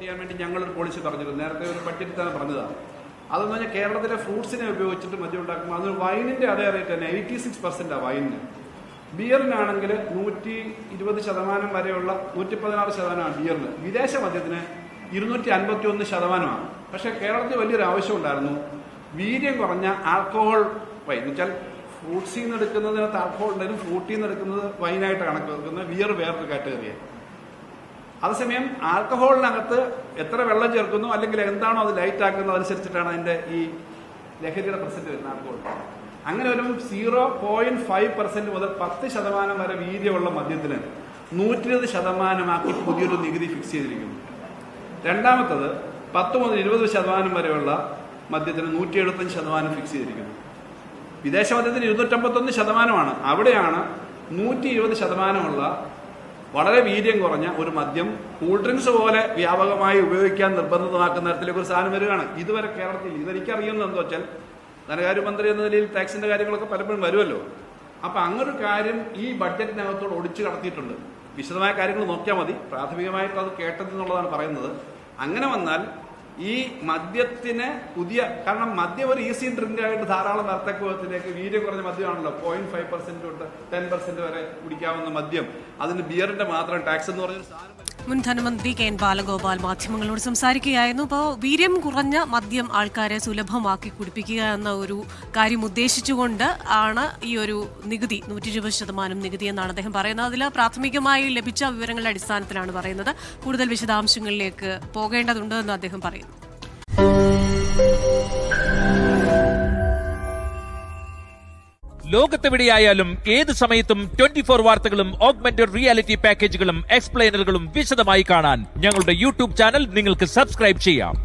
ചെയ്യാൻ വേണ്ടി ഞങ്ങളൊരു പോളിസി പറഞ്ഞിരുന്നു. നേരത്തെ ഒരു ബഡ്ജറ്റിൽ തന്നെ പറഞ്ഞതാണ്. അതെന്ന് പറഞ്ഞാൽ കേരളത്തിലെ ഫ്രൂട്ട്സിനെ ഉപയോഗിച്ചിട്ട് മദ്യം ഉണ്ടാക്കുമ്പോൾ അത് വൈനിൻ്റെ അതേ റേറ്റ് തന്നെ 86% വൈനിന്. ബിയറിനാണെങ്കിൽ 120% വരെയുള്ള 116% ബിയറിന്. വിദേശ മദ്യത്തിന് 251%. പക്ഷേ കേരളത്തിൽ വലിയൊരു ആവശ്യമുണ്ടായിരുന്നു. വീര്യം കുറഞ്ഞ ആൽക്കഹോൾ വൈൻ എന്ന് വെച്ചാൽ ഫ്രൂട്ട്സിൽ നിന്ന് എടുക്കുന്നതിനകത്ത് ആൽക്കഹോൾ ഉണ്ടെങ്കിലും ഫ്രൂട്ടിൽ നിന്ന് എടുക്കുന്നത് വൈനായിട്ട് കണക്ക് വെക്കുന്നത് ബിയർ വേറൊരു കാറ്റഗറിയാണ്. അതേസമയം ആൽക്കഹോളിനകത്ത് എത്ര വെള്ളം ചേർക്കുന്നു അല്ലെങ്കിൽ എന്താണോ അത് ലൈറ്റ് ആക്കുന്നത് അതനുസരിച്ചിട്ടാണ് അതിൻ്റെ ഈ ലഹരിയുടെ പെർസെന്റ് വരുന്നത് ആൽക്കഹോൾ. അങ്ങനെ ഒരു 0.5% മുതൽ 10% വരെ വീര്യമുള്ള മദ്യത്തിന് 120% പുതിയൊരു നികുതി ഫിക്സ് ചെയ്തിരിക്കുന്നു. രണ്ടാമത്തത് 10 മുതൽ 20% വരെയുള്ള മദ്യത്തിന് 175% ഫിക്സ് ചെയ്തിരിക്കുന്നു. വിദേശ മദ്യത്തിന് 251%. അവിടെയാണ് 120% വളരെ വീര്യം കുറഞ്ഞ ഒരു മദ്യം കൂൾ ഡ്രിങ്ക്സ് പോലെ വ്യാപകമായി ഉപയോഗിക്കാൻ നിർബന്ധിതമാക്കുന്ന തരത്തിലേക്ക് ഒരു സാധനം വരികയാണ്. ഇതുവരെ കേരളത്തിൽ ഇതെനിക്കറിയുന്നത് എന്താ വെച്ചാൽ ധനകാര്യമന്ത്രി എന്ന നിലയിൽ ടാക്സിന്റെ കാര്യങ്ങളൊക്കെ പലപ്പോഴും വരുമല്ലോ. അപ്പൊ അങ്ങനൊരു കാര്യം ഈ ബഡ്ജറ്റിനകത്തോട് ഒടിച്ചു കടത്തിയിട്ടുണ്ട്. വിശദമായ കാര്യങ്ങൾ നോക്കിയാൽ മതി. പ്രാഥമികമായിട്ട് അത് കേട്ടതെന്നുള്ളതാണ് പറയുന്നത്. അങ്ങനെ വന്നാൽ ഈ മദ്യത്തിന് കാരണം മദ്യം ഒരു ഈസി ഡ്രിങ്ക് ആയിട്ട് ധാരാളം നർത്തകത്തിലേക്ക് വീര്യം കുറഞ്ഞ മദ്യമാണല്ലോ. 0.5% തൊട്ട് 10% വരെ കുടിക്കാവുന്ന മദ്യം. അതിന് ബിയറിന്റെ മാത്രം ടാക്സ് എന്ന് പറഞ്ഞൊരു സാധനം. മുൻ ധനമന്ത്രി കെ.എൻ. ബാലഗോപാൽ മാധ്യമങ്ങളോട് സംസാരിക്കുകയായിരുന്നു. ഇപ്പോൾ വീര്യം കുറഞ്ഞ മദ്യം ആൾക്കാരെ സുലഭമാക്കി കുടിപ്പിക്കുക എന്ന ഒരു കാര്യം ഉദ്ദേശിച്ചുകൊണ്ട് ആണ് ഈ ഒരു നികുതി 120% നികുതി എന്നാണ് അദ്ദേഹം പറയുന്നത്. അതിൽ പ്രാഥമികമായി ലഭിച്ച വിവരങ്ങളുടെ അടിസ്ഥാനത്തിലാണ് പറയുന്നത്. കൂടുതൽ വിശദാംശങ്ങളിലേക്ക് പോകേണ്ടതുണ്ട് എന്ന് അദ്ദേഹം പറയുന്നു. ലോകത്തെവിടെയായാലും ഏത് സമയത്തും 24 വാർത്തകളും ഓഗ്മെന്റഡ് റിയാലിറ്റി പാക്കേജുകളും എക്സ്പ്ലെയിനറുകളും വിശദമായി കാണാൻ ഞങ്ങളുടെ യൂട്യൂബ് ചാനൽ നിങ്ങൾക്ക് സബ്സ്ക്രൈബ് ചെയ്യാം.